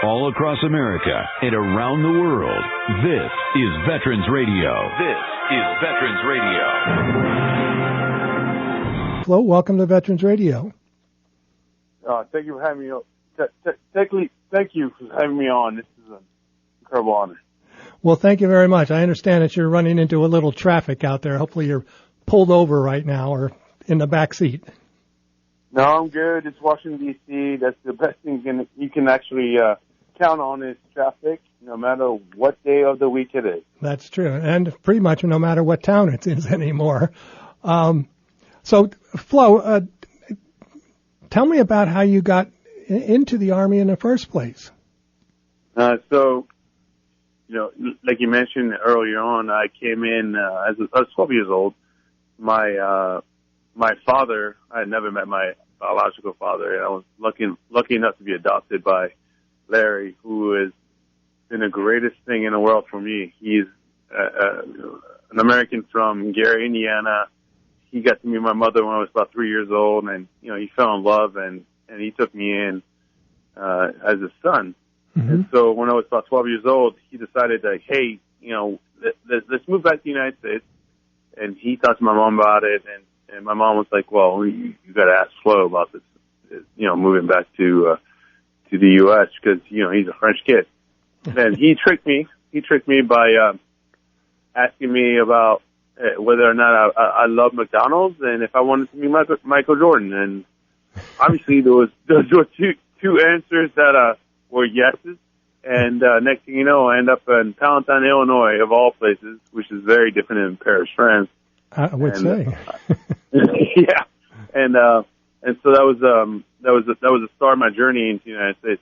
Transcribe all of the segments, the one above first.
all across America and around the world. This is Veterans Radio. This is Veterans Radio. Hello, welcome to Veterans Radio. Thank you for having me on. Thank you for having me on. This is an incredible honor. Well, thank you very much. I understand that you're running into a little traffic out there. Hopefully you're pulled over right now or in the back seat. No, I'm good. It's Washington, D.C. That's the best thing you can actually count on is traffic, no matter what day of the week it is. That's true. And pretty much no matter what town it is anymore. So, Flo, tell me about how you got into the Army in the first place. So, like you mentioned earlier on, I came in I was 12 years old. My father, I had never met my biological father, and I was lucky enough to be adopted by Larry, who has been the greatest thing in the world for me. He's an American from Gary, Indiana. He got to meet my mother when I was about 3 years old, and he fell in love, and he took me in as a son. Mm-hmm. And so when I was about 12 years old, he decided that, hey, let's move back to the United States. And he talked to my mom about it, and my mom was like, well, you got to ask Flo about this, moving back to the U.S. because, he's a French kid. And he tricked me. He tricked me by asking me about whether or not I love McDonald's and if I wanted to meet Michael Jordan. And obviously those were two answers that were yeses. And next thing you know, I end up in Palatine, Illinois, of all places, which is very different than Paris, France. I would say. Yeah, and so that was the start of my journey into the United States.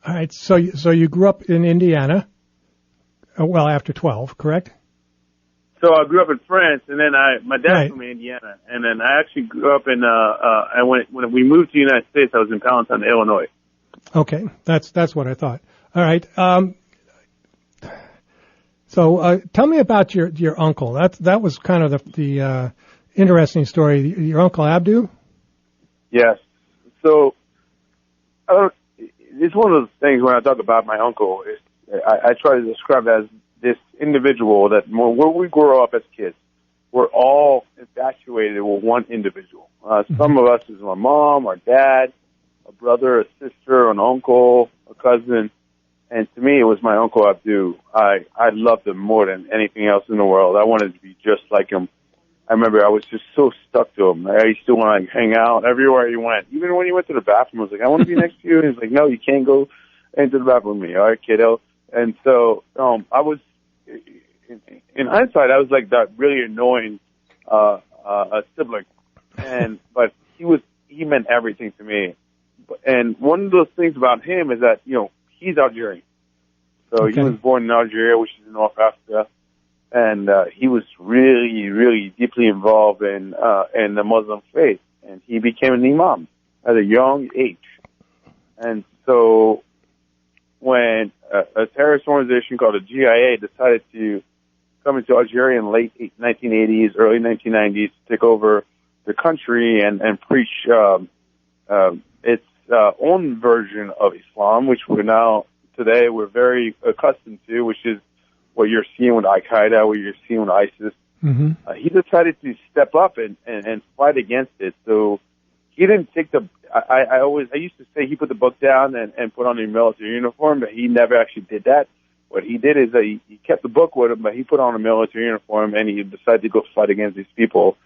All right, so you grew up in Indiana, well after 12, correct? So I grew up in France, and then my dad's from Indiana, and then I actually grew up in when we moved to the United States, I was in Palatine, Illinois. Okay, that's what I thought. All right. So tell me about your uncle. That was kind of the interesting story. Your Uncle Abdu? Yes. So it's one of those things when I talk about my uncle. I try to describe it as this individual that when we grow up as kids, we're all infatuated with one individual. Some of us is my mom, our dad, a brother, a sister, an uncle, a cousin. And to me, it was my Uncle Abdu. I loved him more than anything else in the world. I wanted to be just like him. I remember I was just so stuck to him. I used to want to hang out everywhere he went. Even when he went to the bathroom, I was like, I want to be next to you. And he's like, no, you can't go into the bathroom with me. All right, kiddo. And so I was, in hindsight, I was like that really annoying a sibling. But he meant everything to me. And one of those things about him is that, he's Algerian. So okay. He was born in Algeria, which is in North Africa. And he was really, really deeply involved in the Muslim faith. And he became an imam at a young age. And so when a terrorist organization called the GIA decided to come into Algeria in late 1980s, early 1990s, to take over the country and preach its own version of Islam, which we're very accustomed to, which is what you're seeing with Al-Qaeda, what you're seeing with ISIS. Mm-hmm. He decided to step up and fight against it. So he didn't take I used to say he put the book down and put on a military uniform, but he never actually did that. What he did is that he kept the book with him, but he put on a military uniform and he decided to go fight against these people.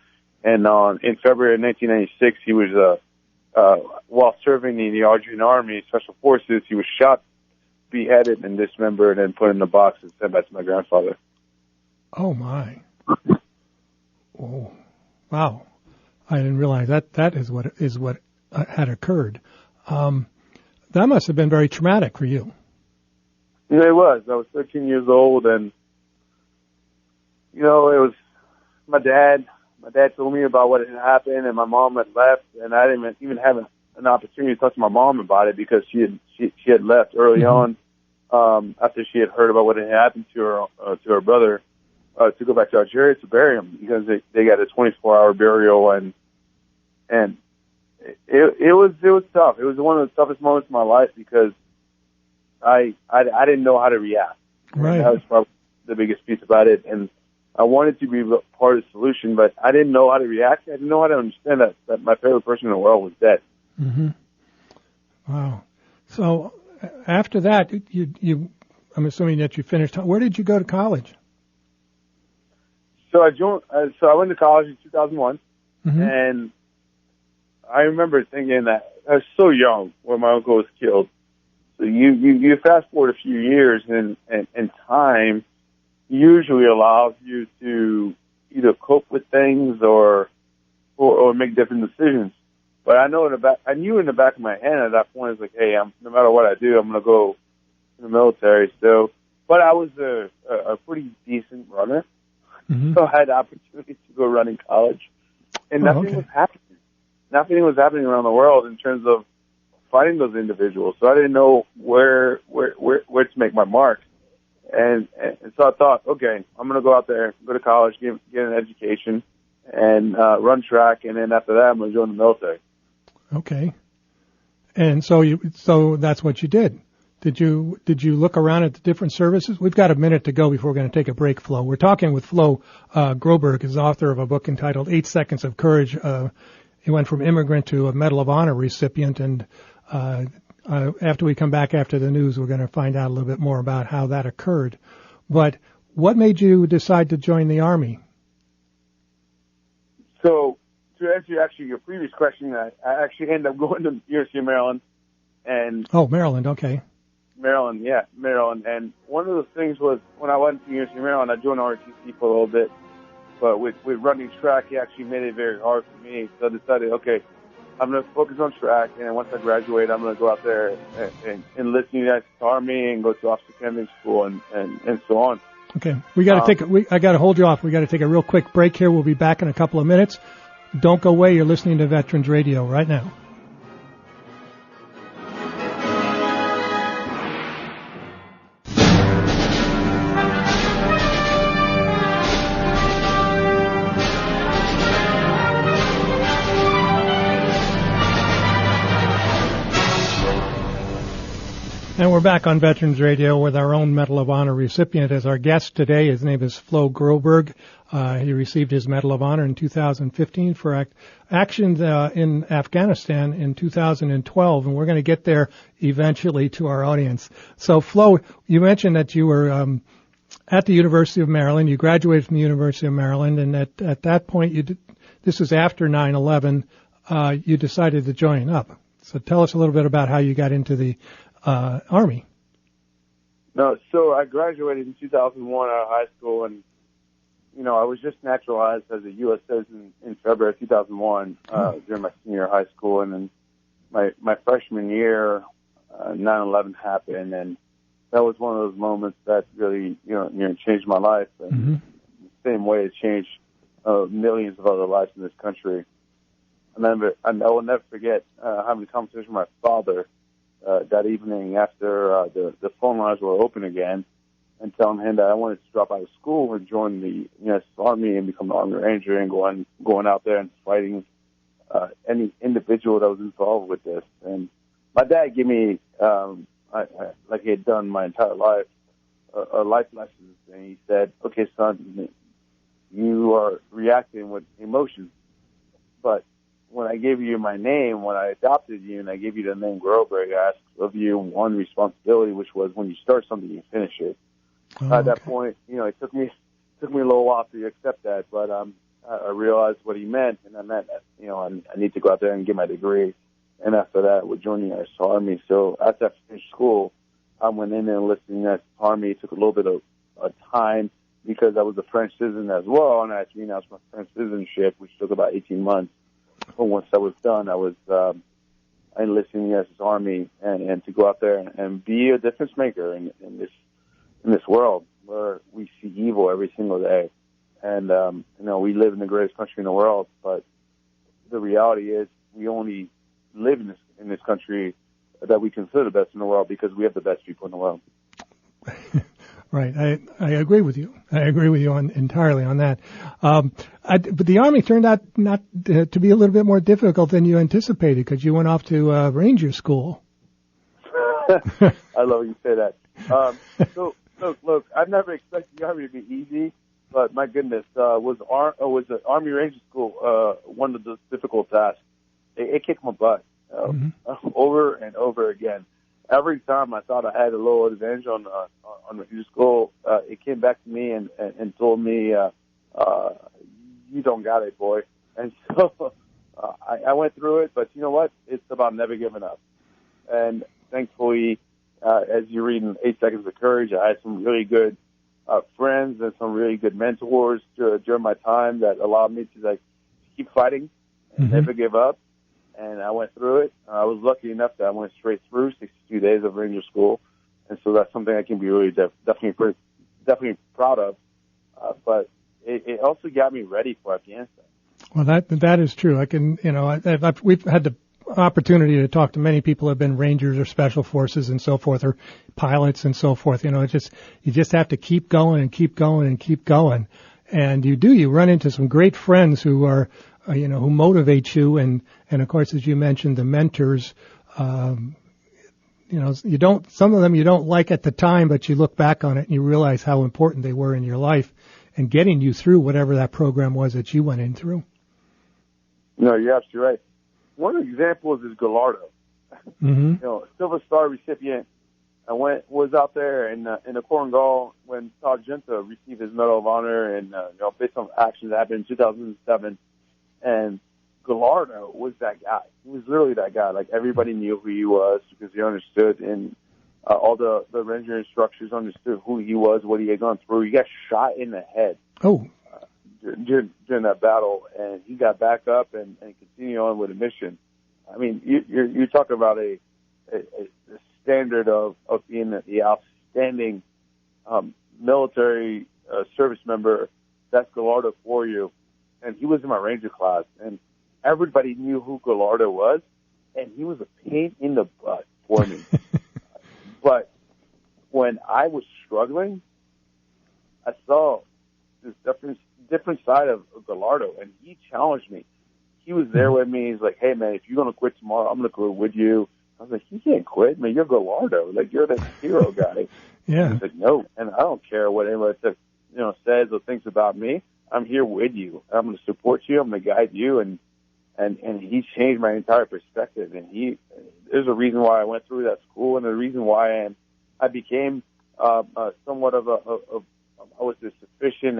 And in February of 1996, he was while serving in the Algerian Army Special Forces, he was shot, beheaded, and dismembered, and put in a box and sent back to my grandfather. Oh my! Oh, wow! I didn't realize that is what had occurred. That must have been very traumatic for you. Yeah, it was. I was 13 years old, and it was my dad. My dad told me about what had happened, and my mom had left, and I didn't even have an opportunity to talk to my mom about it because she had left early on after she had heard about what had happened to her brother to go back to Algeria to bury him because they got a 24-hour burial, and it was tough. It was one of the toughest moments of my life because I didn't know how to react. Right. And that was probably the biggest piece about it. And I wanted to be part of the solution, but I didn't know how to react. I didn't know how to understand that my favorite person in the world was dead. Mm-hmm. Wow. So after that, I'm assuming that you finished. Where did you go to college? So I went to college in 2001, mm-hmm. and I remember thinking that I was so young when my uncle was killed. So you fast forward a few years, and time usually allows you to either cope with things or make different decisions. But I knew in the back of my head at that point, it's like, hey, no matter what I do, I'm going to go in the military. So, but I was a pretty decent runner. Mm-hmm. So I had the opportunity to go run in college, and nothing was happening. Nothing was happening around the world in terms of finding those individuals. So I didn't know where to make my mark. And so I thought, okay, I'm going to go out there, go to college, get an education, and run track, and then after that, I'm going to join the military. Okay. And so that's what you did. Did you look around at the different services? We've got a minute to go before we're going to take a break, Flo. We're talking with Flo Groberg, who's author of a book entitled 8 Seconds of Courage. He went from immigrant to a Medal of Honor recipient, and after we come back after the news, we're going to find out a little bit more about how that occurred. But what made you decide to join the Army? So to answer actually your previous question, I actually ended up going to the University of Maryland. Maryland, okay. Maryland. And one of the things was when I went to the University of Maryland, I joined ROTC for a little bit. But with running track, it actually made it very hard for me. So I decided, okay, I'm going to focus on track, and once I graduate, I'm going to go out there and enlist in the United States Army and go to officer candidate school and so on. Okay, we got to I got to hold you off. We got to take a real quick break here. We'll be back in a couple of minutes. Don't go away. You're listening to Veterans Radio right now. And we're back on Veterans Radio with our own Medal of Honor recipient as our guest today. His name is Flo Groberg. He received his Medal of Honor in 2015 for actions in Afghanistan in 2012, and we're going to get there eventually to our audience. So, Flo, you mentioned that you were at the University of Maryland. You graduated from the University of Maryland, and at that point, this is after 9/11, you decided to join up. So tell us a little bit about how you got into the Army. No, so I graduated in 2001 out of high school, and I was just naturalized as a U.S. citizen in February 2001 during my senior year of high school, and then my freshman year, 9/11 happened, and that was one of those moments that really changed my life, and the same way it changed millions of other lives in this country. I will never forget having a conversation with my father that evening after the phone lines were open again, and telling him that I wanted to drop out of school and join the United States Army and become an Army Ranger and going out there and fighting any individual that was involved with this. And my dad gave me, like he had done my entire life, a life lesson. And he said, "Okay, son, you are reacting with emotions, but when I gave you my name, when I adopted you and I gave you the name Groberg, I asked of you one responsibility, which was when you start something, you finish it." At that point, it took me a little while to accept that, but I realized what he meant, and I meant that, I need to go out there and get my degree. And after that, we're joining the U.S. Army. So after I finished school, I went in and enlisted in the U.S. Army. It took a little bit of time because I was a French citizen as well, and I had to renounce my French citizenship, which took about 18 months. But once that was done, I enlisted in the U.S. Army and to go out there and be a difference maker in this world where we see evil every single day. And, we live in the greatest country in the world, but the reality is we only live in this country that we consider the best in the world because we have the best people in the world. Right. I agree with you. I agree with you entirely on that. But the Army turned out not to be a little bit more difficult than you anticipated because you went off to Ranger School. I love when you say that. So look, I've never expected the Army to be easy, but my goodness, was the Army Ranger School one of the difficult tasks. It kicked my butt over and over again. Every time I thought I had a little advantage on Ranger School, it came back to me and told me, "You don't got it, boy." And so I went through it, but you know what? It's about never giving up. And thankfully, as you read in 8 Seconds of Courage, I had some really good friends and some really good mentors during my time that allowed me to keep fighting and never give up. And I went through it. I was lucky enough that I went straight through 62 days of Ranger School, and so that's something I can be really definitely proud of. But it also got me ready for Afghanistan. Well, that is true. I can, we've had the opportunity to talk to many people who have been Rangers or Special Forces and so forth, or pilots and so forth. You just have to keep going and keep going and keep going. And you run into some great friends who are, who motivate you. And of course, as you mentioned, the mentors, some of them you don't like at the time, but you look back on it and you realize how important they were in your life and getting you through whatever that program was that you went in through. No, you're absolutely right. One of the examples is Gallardo. Silver Star recipient. I was out there in the Korengal when Sargento received his Medal of Honor, and based on actions that happened in 2007. And Gallardo was that guy. He was literally that guy. Like, everybody knew who he was because he understood, and all the Ranger instructors understood who he was, what he had gone through. He got shot in the head. During that battle, and he got back up and continued on with a mission. I mean, you're talking about a standard of being the outstanding military service member. That's Gallardo for you. And he was in my Ranger class, and everybody knew who Gallardo was, and he was a pain in the butt for me. But when I was struggling, I saw this different side of Gallardo, and he challenged me. He was there with me. He's like, "Hey, man, if you're going to quit tomorrow, I'm going to quit with you." I was like, "You can't quit, man. You're Gallardo. Like, you're the hero guy." Yeah. He's like, "No, and I don't care what anyone says or thinks about me. I'm here with you. I'm going to support you. I'm going to guide you." And he changed my entire perspective. And there's a reason why I went through that school, and the reason why I became somewhat of I was a sufficient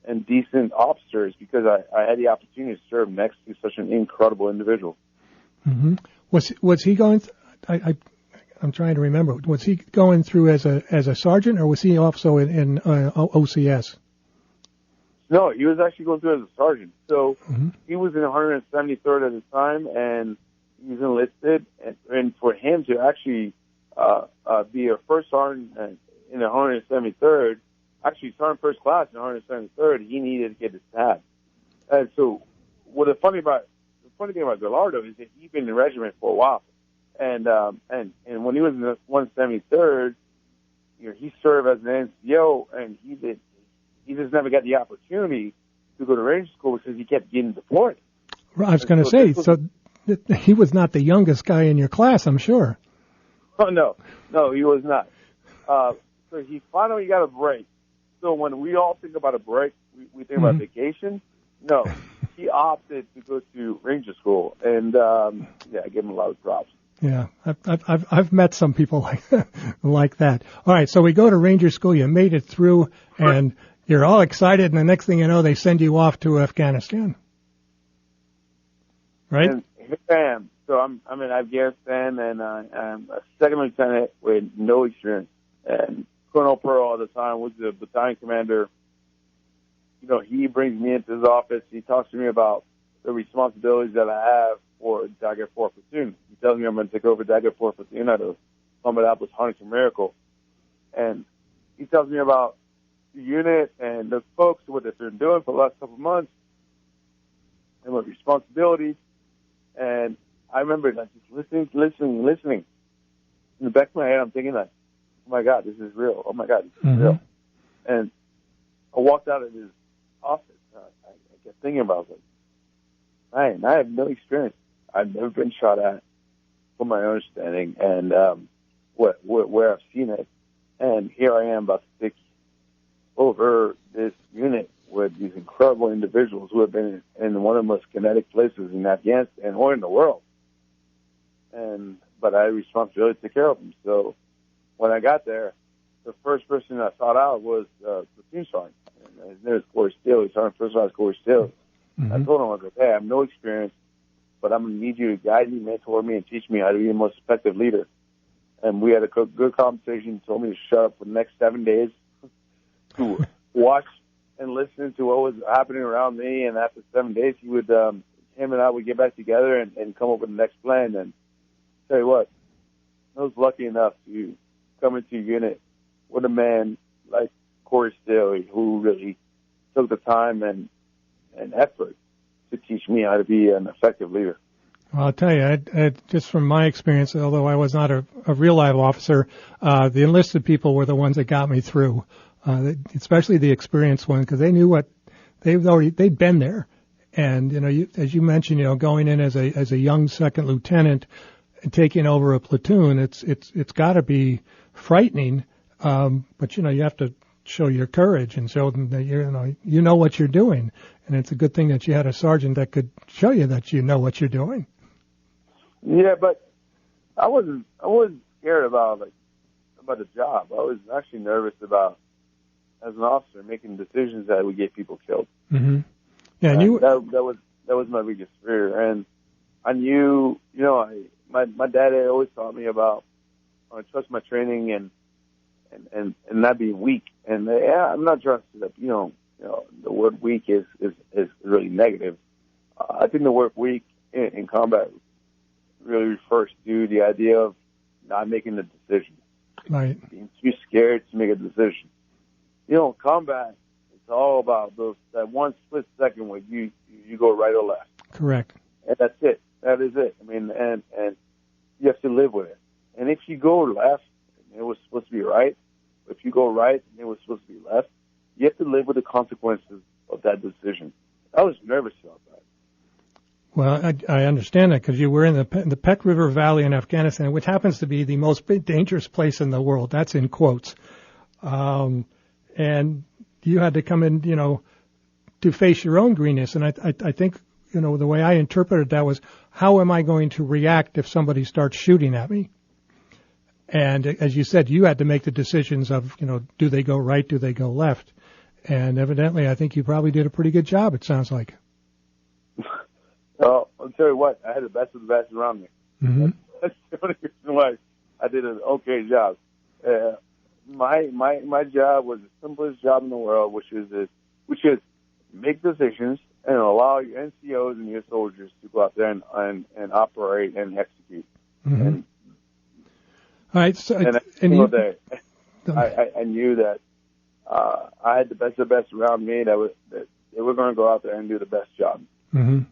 and decent officers, because I had the opportunity to serve next to such an incredible individual. Mm-hmm. Was he going? I'm trying to remember. Was he going through as a sergeant, or was he also in OCS? No, he was actually going through as a sergeant. So he was in 173rd at the time, and he was enlisted. And for him to actually be a first sergeant in the 173rd, actually sergeant first class in 173rd, he needed to get his tab. And so, the funny thing about Gallardo is that he'd been in the regiment for a while, and when he was in the 173rd, he served as an NCO, and he just never got the opportunity to go to Ranger School because he kept getting deployed. Well, I was going to say, so he was not the youngest guy in your class, I'm sure. Oh, no, he was not. So he finally got a break. So when we all think about a break, we think about vacation. No, he opted to go to Ranger School, and I give him a lot of props. Yeah, I've met some people like that. All right, so we go to Ranger School. You made it through, and you're all excited, and the next thing you know, they send you off to Afghanistan. Right? And here I am. So I'm in Afghanistan, and I'm a second lieutenant with no experience. And Colonel Pearl at the time was the battalion commander. He brings me into his office. He talks to me about the responsibilities that I have for Dagger 4 Platoon. He tells me I'm going to take over Dagger 4 Platoon out of Mohammedapolis Huntington Miracle. And he tells me about the unit and the folks, what they've been doing for the last couple of months, and what responsibilities. And I remember just listening. In the back of my head, I'm thinking oh my God, this is real. Oh my God, this is real. And I walked out of his office. I kept thinking about it. I have no experience. I've never been shot at, from my understanding. And where I've seen it. And here I am about to take over this unit with these incredible individuals who have been in one of the most kinetic places in Afghanistan or in the world. But I had responsibility to take care of them. So when I got there, the first person I sought out was platoon sergeant. His name is Corey Steele. He's Sergeant First Class Corey Steele. Mm-hmm. I told him, I was like, hey, I have no experience, but I'm going to need you to guide me, mentor me, and teach me how to be the most effective leader. And we had a good conversation. He told me to shut up for the next 7 days, to watch and listen to what was happening around me. And after 7 days, he would, him and I would get back together and come up with the next plan. And tell you what, I was lucky enough to come into a unit with a man like Corey Steele, who really took the time and effort to teach me how to be an effective leader. Well, I'll tell you, just from my experience, although I was not a real live officer, the enlisted people were the ones that got me through, especially the experienced ones, because they knew what they'd been there. And, as you mentioned, going in as a young second lieutenant and taking over a platoon, it's got to be frightening. But you have to show your courage and show them that you know what you're doing. And it's a good thing that you had a sergeant that could show you that you know what you're doing. Yeah, but I wasn't scared about the job. I was actually nervous about, as an officer, making decisions that would get people killed. Mm-hmm. Yeah, and that was my biggest fear. And I knew, my dad had always taught me about trust my training and not being weak. And I'm not trying to say that the word weak is really negative. I think the word weak in combat really refers to the idea of not making a decision. Right. Being too scared to make a decision. Combat, it's all about that one split second where you go right or left. Correct. And that's it. That is it. I mean, and you have to live with it. And if you go left, and it was supposed to be right. If you go right, and it was supposed to be left, you have to live with the consequences of that decision. I was nervous about that. Well, I understand that because you were in the Peck River Valley in Afghanistan, which happens to be the most dangerous place in the world. That's in quotes. And you had to come in, to face your own greenness. And I think, the way I interpreted that was, how am I going to react if somebody starts shooting at me? And as you said, you had to make the decisions of, do they go right, do they go left? And evidently, I think you probably did a pretty good job, it sounds like. Well, I'll tell you what, I had the best of the best around me. Mm-hmm. That's the only reason why I did an okay job. My job was the simplest job in the world, which is make decisions and allow your NCOs and your soldiers to go out there and operate and execute. Mm-hmm. And all right, so every single day, I knew that I had the best of the best around me that they were going to go out there and do the best job. Mm-hmm.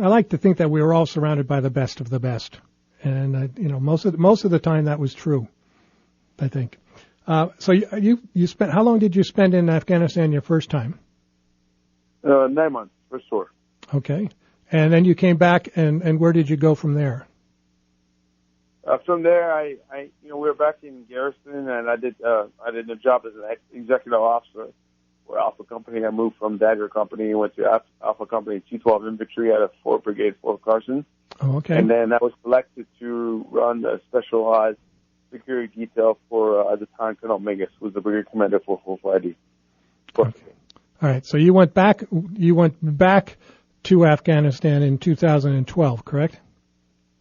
I like to think that we were all surrounded by the best of the best, and most of the time that was true, I think. So you spent, how long did you spend in Afghanistan your first time? 9 months, for sure. Okay, and then you came back, and where did you go from there? From there, we were back in Garrison, and I did a job as an executive officer for Alpha Company. I moved from Dagger Company and went to Alpha Company 212 Infantry out of 4th Brigade, Fort Carson. Oh, okay. And then I was selected to run the specialized security detail for, at the time, Colonel Mingus, who was the brigade commander for 450. Okay. All right. So you went back to Afghanistan in 2012, correct?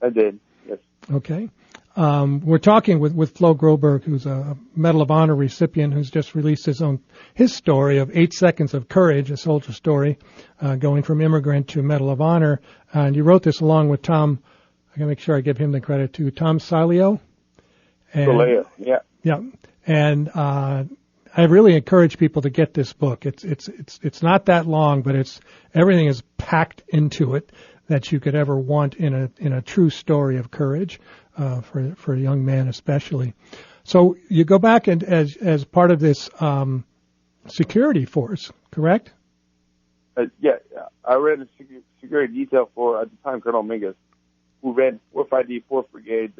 I did. Yes. Okay. We're talking with Flo Groberg, who's a Medal of Honor recipient, who's just released his story of 8 Seconds of Courage, a soldier story, going from immigrant to Medal of Honor. And you wrote this along with Tom. I gotta make sure I give him the credit too. Tom Saleo. Yeah. Yeah. And I really encourage people to get this book. It's not that long, but everything is packed into it that you could ever want in a true story of courage, for a young man especially. So you go back and as part of this security force, correct? Yeah. I read a security detail for, at the time, Colonel Mingus. who ran 450 4th Brigade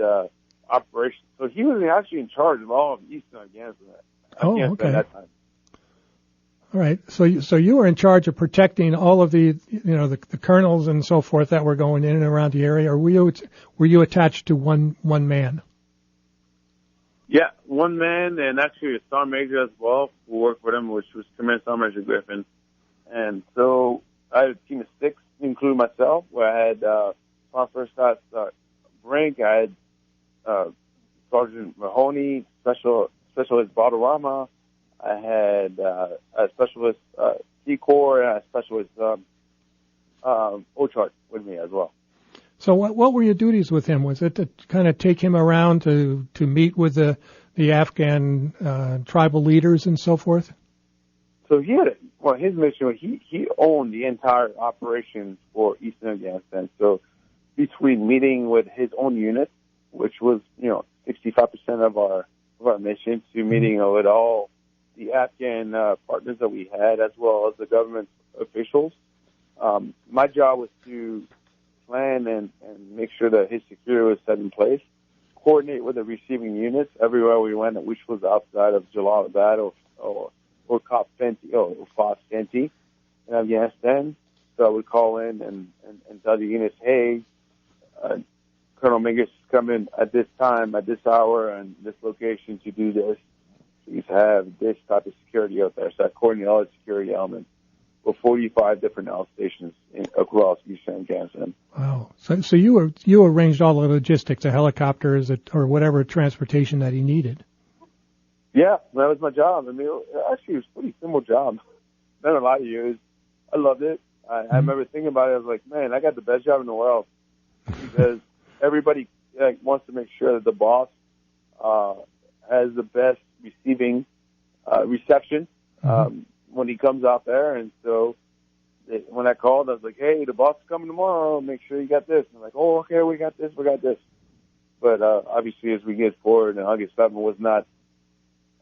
operation. So he was actually in charge of all of Eastern Afghanistan. Okay. At that time. All right. So you were in charge of protecting all of the colonels and so forth that were going in and around the area, or were you attached to one man? Yeah, one man, and actually a sergeant major as well who worked for them, which was Command Sergeant Major Griffin. And so I had a team of 6, including myself, where I had First Class Brink, I had Sergeant Mahoney, Specialist Balderrama, I had a Specialist C-Corps, and a Specialist Ochart with me as well. So what were your duties with him? Was it to kind of take him around to meet with the Afghan tribal leaders and so forth? So his mission, he owned the entire operation for Eastern Afghanistan. So between meeting with his own unit, which was 65% of our mission, to meeting with all the Afghan partners that we had, as well as the government officials, my job was to plan and make sure that his security was set in place, coordinate with the receiving units everywhere we went, which was outside of Jalalabad or Cop Fenty or Foss Fenty in Afghanistan. So I would call in and tell the units, hey, Colonel Mingus is coming at this time, at this hour, and this location to do this. Please have this type of security out there. So I coordinate all the security elements for 45 different outstations across Eastern Afghanistan. Wow. So you arranged all the logistics, the helicopters or whatever transportation that he needed. Yeah, that was my job. I mean, actually, it was a pretty simple job. Not a lot of years. I loved it. I remember thinking about it. I was like, man, I got the best job in the world, because everybody wants to make sure that the boss has the best reception when he comes out there. And so when I called, I was like, hey, the boss is coming tomorrow. Make sure you got this. And I'm like, oh, okay, we got this. But obviously, as we get forward, and August 7th was not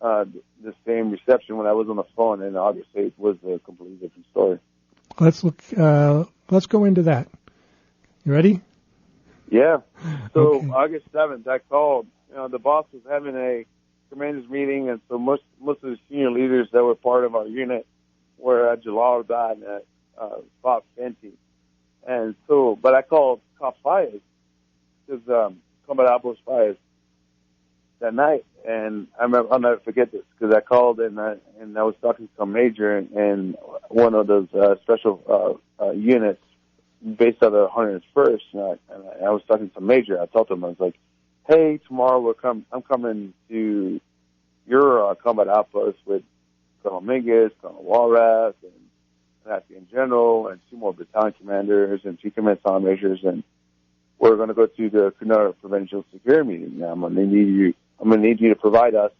the same reception when I was on the phone, and August 8th was a completely different story. Let's go into that. You ready? Yeah. So Okay. August 7th, I called. The boss was having a commander's meeting, and so most of the senior leaders that were part of our unit were at Jalalabad at Bob Fenty. And so, but I called Cop Fires, because Combat Outpost Fires, that night, and I remember, I'll never forget this, because I called and I was talking to some major in one of those special units based out of 101st, and I was talking to some major. I told him, I was like, hey, tomorrow I'm coming to your combat outpost with Colonel Mingus, Colonel Walrath, and an Afghan general, and 2 more battalion commanders, and 2 command sergeant majors, and we're going to go to the Canada Provincial Security meeting. Now I'm going to need you to provide us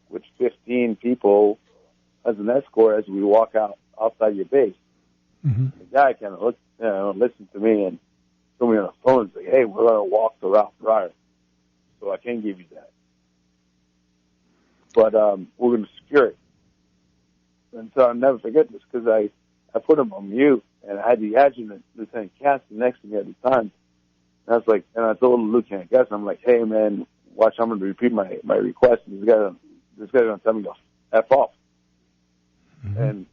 with 15 people as an escort as we walk outside your base. Mm-hmm. The guy kind of listened to me and told me on the phone, and said, hey, we're going to walk to Ralph Pryor, so I can't give you that. But we're going to secure it. And so I'll never forget this, because I put him on mute, and I had the adjutant, Lieutenant Caston, next to me at the time. And I was like, and I told Lieutenant Caston, I'm like, hey, man, watch, I'm going to repeat my request. And this guy's going to tell me to F off. Mm-hmm. And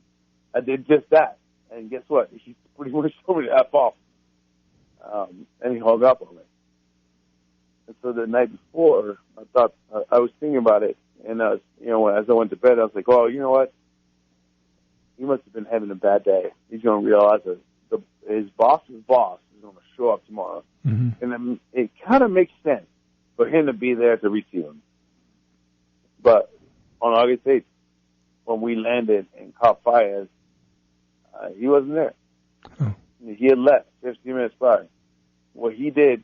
I did just that. And guess what? He pretty much told me to F off. And he hung up on me. And so the night before, I was thinking about it. And, as I went to bed, I was like, oh, you know what? He must have been having a bad day. He's going to realize that his boss's boss is going to show up tomorrow. Mm-hmm. And then it kind of makes sense for him to be there to receive him. But on August 8th, when we landed in Cop Fires, he wasn't there. Oh. He had left 15 minutes prior. What he did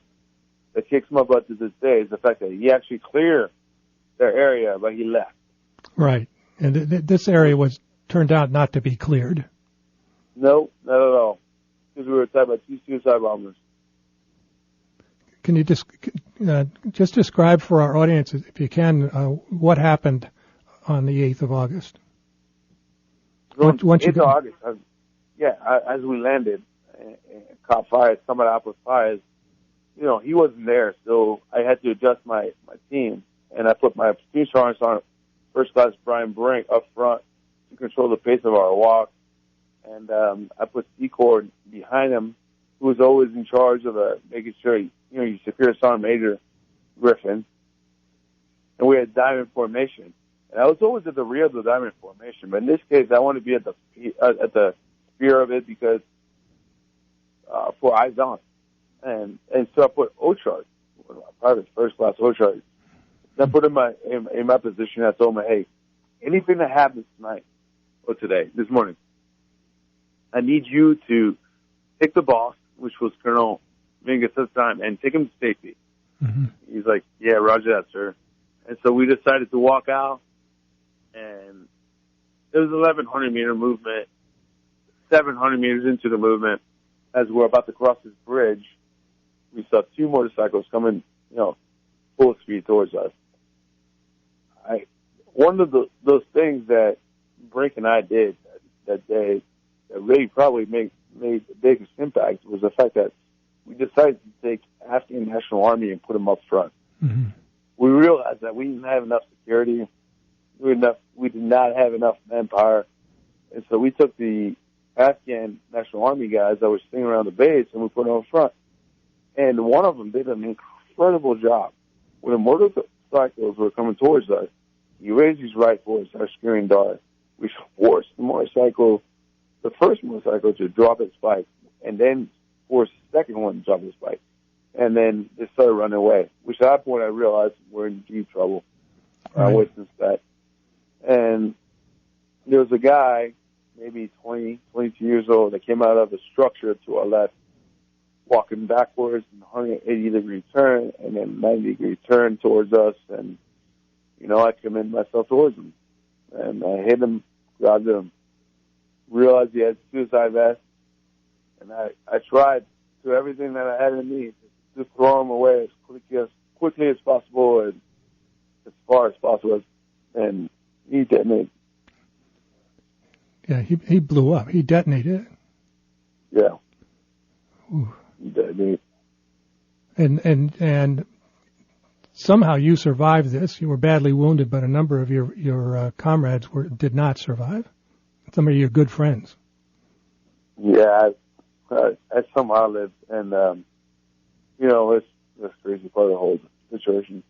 that kicks him up to this day is the fact that he actually cleared their area, but he left. Right. And this area turned out not to be cleared. No, not at all. Because we were attacked by 2 suicide bombers. Can you just describe for our audience, if you can, what happened on the 8th of August? On 8th of August, as we landed in Cop Fires, Combat Outpost Fires, he wasn't there, so I had to adjust my team, and I put my platoon sergeant on First Class Brian Brink up front to control the pace of our walk, and I put Secord behind him, who was always in charge of making sure, you secure Sergeant Major Griffin, and we had diamond formation. And I was always at the rear of the diamond formation, but in this case, I wanted to be at the spear of it because for eyes on. And so I put Ochard, private first class Ochard. Then put him in my position. I told him, hey, anything that happens tonight or today, this morning, I need you to take the boss, which was Colonel Mingus at the time, and take him to safety. Mm-hmm. He's like, yeah, roger that, sir. And so we decided to walk out, and it was 1,100-meter movement, 700 meters into the movement. As we're about to cross this bridge, we saw two motorcycles coming, full speed towards us. One of those things that Brink and I did that day that really probably made the biggest impact was the fact that we decided to take Afghan National Army and put them up front. Mm-hmm. We realized that we didn't have enough security. We did not have enough manpower. And so we took the Afghan National Army guys that were sitting around the base and we put them up front. And one of them did an incredible job. When the motorcycles were coming towards us, he raised his rifle and started screaming dart, which forced the first motorcycle to drop its spike, and then forced the second one to drop its spike. And then they started running away, which at that point I realized we're in deep trouble. Right. I witnessed that. And there was a guy, maybe 20, 22 years old, that came out of the structure to our left, walking backwards and 180-degree turn, and then 90-degree turn towards us. And, I committed myself towards him. And I hit him, grabbed him, realized he had a suicide vest. And I tried to everything that I had in me to throw him away as quickly as possible and as far as possible. And he detonated. Yeah, he blew up. He detonated. Yeah. Ooh. He detonated. And somehow you survived this. You were badly wounded, but a number of your comrades did not survive. Some of your good friends. Yeah, I somehow lived, and it's crazy part of the whole situation.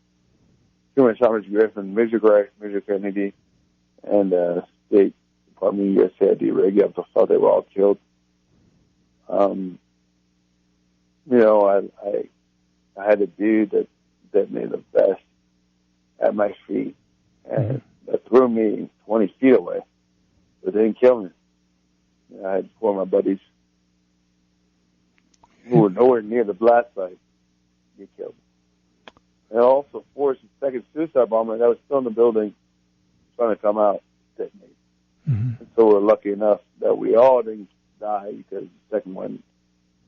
Human Sergeant Griffin, Major Gray, Major Kennedy, and State Department USAID regular thought they were all killed. I had a dude that detonated the vest at my feet, and that threw me 20 feet away, but didn't kill me. I had four of my buddies who were nowhere near the blast site get killed. And also forced the second suicide bomber that was still in the building trying to come out detonate. Mm-hmm. And so we're lucky enough that we all didn't die because the second one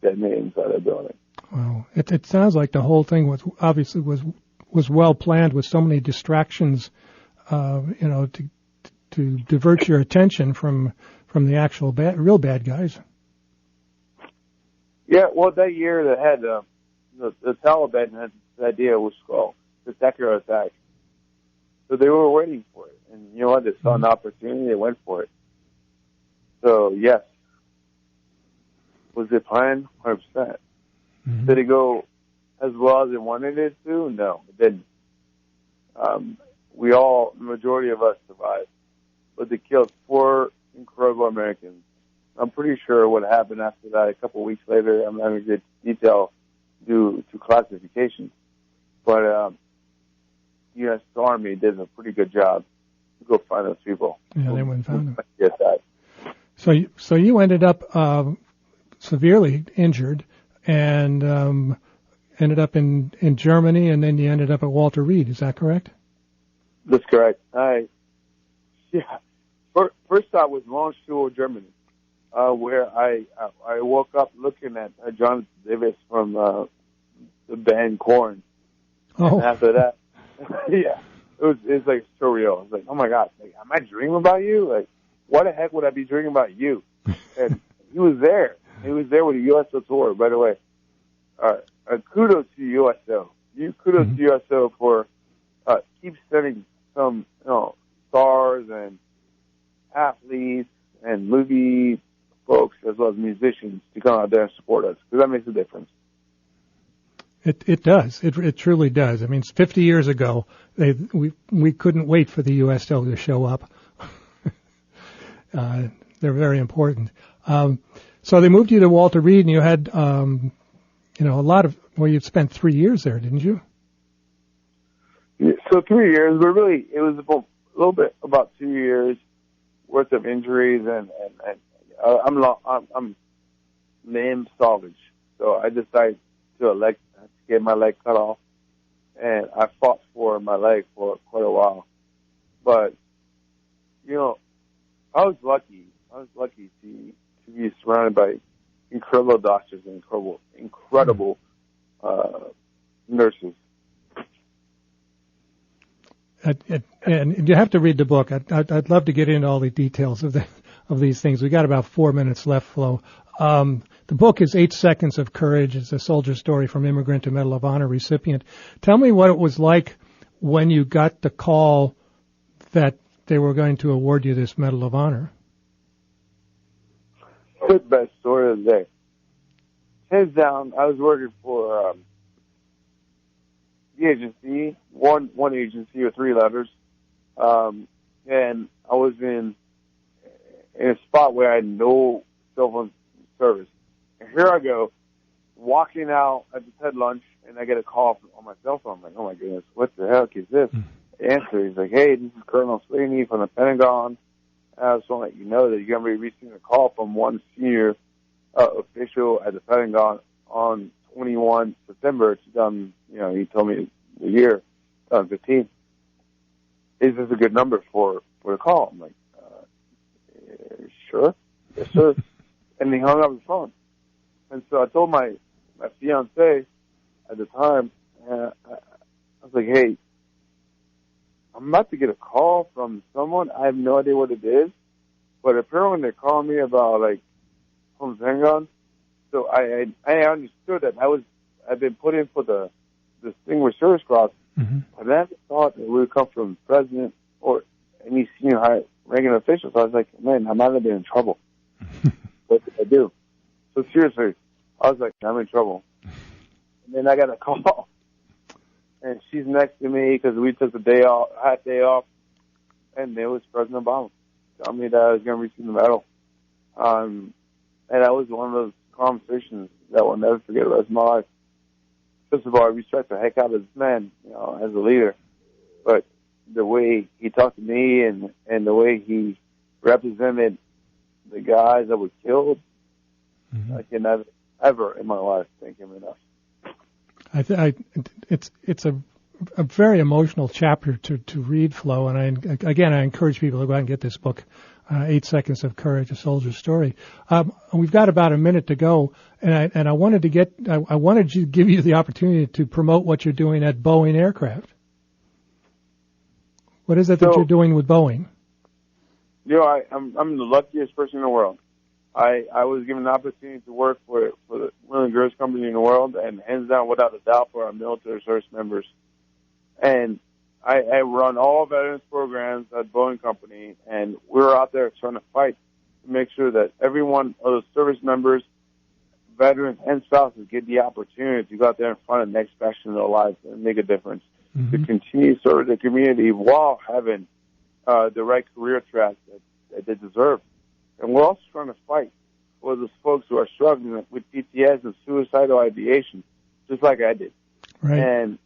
detonated inside the building. Well, it sounds like the whole thing was well planned with so many distractions, to divert your attention from the actual real bad guys. Yeah, well, that year they had the Taliban had this idea was called the secular attack. So they were waiting for it, and they saw an opportunity, they went for it. So yes, was it planned? 100%. Mm-hmm. Did it go as well as it wanted it to? No, it didn't. The majority of us survived, but they killed 4 incredible Americans. I'm pretty sure what happened after that, a couple of weeks later, I'm not going to get detail due to classification, but U.S. Army did a pretty good job to go find those people. Yeah, they went and found them. Yes, that. So you ended up severely injured and ended up in Germany, and then you ended up at Walter Reed. Is that correct? That's correct. First stop was Landstuhl, Germany, where I woke up looking at Jonathan Davis from the band Korn. Oh. And after that, yeah, it was like surreal. I was like, oh my God, am I dreaming about you? Like, why the heck would I be dreaming about you? And he was there. He was there with the U.S. tour, by the way. kudos to USO. Kudos to USO for keep sending some stars and athletes and movie folks as well as musicians to come out there and support us, because that makes a difference. It does. It truly does. I mean, 50 years ago, we couldn't wait for the USO to show up. They're very important. So they moved you to Walter Reed, and you had, you spent 3 years there, didn't you? Yeah, so 3 years, but really it was a little bit about 2 years worth of injuries, and I'm limb salvage, so I decided to get my leg cut off, and I fought for my leg for quite a while. But I was lucky to be surrounded by incredible doctors and incredible nurses. And you have to read the book. I'd love to get into all the details of these things. We got about 4 minutes left, Flo. The book is 8 Seconds of Courage. It's a soldier story from immigrant to Medal of Honor recipient. Tell me what it was like when you got the call that they were going to award you this Medal of Honor. The best story of the day. Hands down, I was working for the agency, one agency with 3 letters, and I was in a spot where I had no cell phone service. And here I go, walking out. I just had lunch, and I get a call on my cell phone. I'm like, oh my goodness, what the heck is this? The answer, he's like, hey, this is Colonel Sweeney from the Pentagon. And I just want to let you know that you're going to be receiving a call from one senior official at the Pentagon on 21 September 2000. He told me the year 2015. Is this a good number for the call? I'm like, sure, yes sir. And he hung up the phone. And so I told my fiance at the time, I was like, hey, I'm about to get a call from someone. I have no idea what it is, but apparently they're calling me about from Pentagon. So I understood that I've been put in for the Distinguished Service Cross, but I never thought it would come from the president or any senior high ranking officials. So I was like, man, I might have been in trouble. What did I do? So seriously, I was like, I'm in trouble. And then I got a call, and she's next to me because we took the day off, and it was President Obama telling me that I was going to receive the medal. And that was one of those conversations that I'll never forget the rest of my life. First of all, I respect the heck out of this man, as a leader. But the way he talked to me and the way he represented the guys that were killed, I can never, ever in my life thank him enough. It's a very emotional chapter to read, Flo, and I encourage people to go out and get this book, 8 Seconds of Courage, A Soldier's Story. We've got about a minute to go, and I wanted to give you the opportunity to promote what you're doing at Boeing Aircraft. What is it that you're doing with Boeing? I'm the luckiest person in the world. I was given the opportunity to work for one of the greatest companies in the world, and hands down, without a doubt, for our military service members. And I run all veterans programs at Boeing Company, and we're out there trying to fight to make sure that every one of those service members, veterans, and spouses get the opportunity to go out there and find the next passion in their lives and make a difference, to continue serving the community while having the right career track that they deserve. And we're also trying to fight for those folks who are struggling with PTS and suicidal ideation, just like I did. Right. And,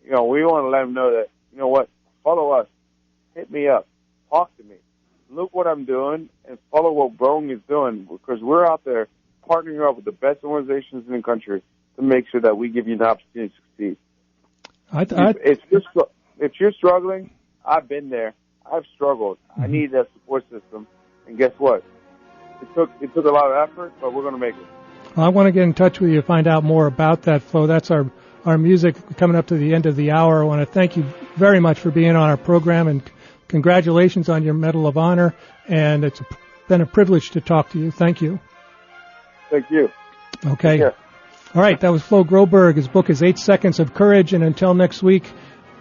we want to let them know that, follow us, hit me up, talk to me, look what I'm doing, and follow what Boeing is doing, because we're out there partnering up with the best organizations in the country to make sure that we give you an opportunity to succeed. If you're struggling, I've been there. I've struggled. I need that support system. And guess what? It took a lot of effort, but we're going to make it. Well, I want to get in touch with you to find out more about that, Flo. That's our music coming up to the end of the hour. I want to thank you very much for being on our program, and congratulations on your Medal of Honor. And it's been a privilege to talk to you. Thank you. Thank you. Okay. All right, that was Flo Groberg. His book is 8 Seconds of Courage, and until next week,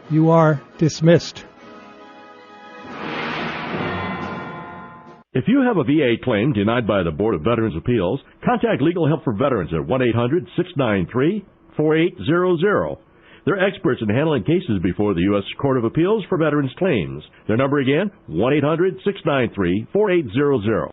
you are dismissed. If you have a VA claim denied by the Board of Veterans' Appeals, contact Legal Help for Veterans at 1-800-693-4800. They're experts in handling cases before the U.S. Court of Appeals for Veterans Claims. Their number again, 1-800-693-4800.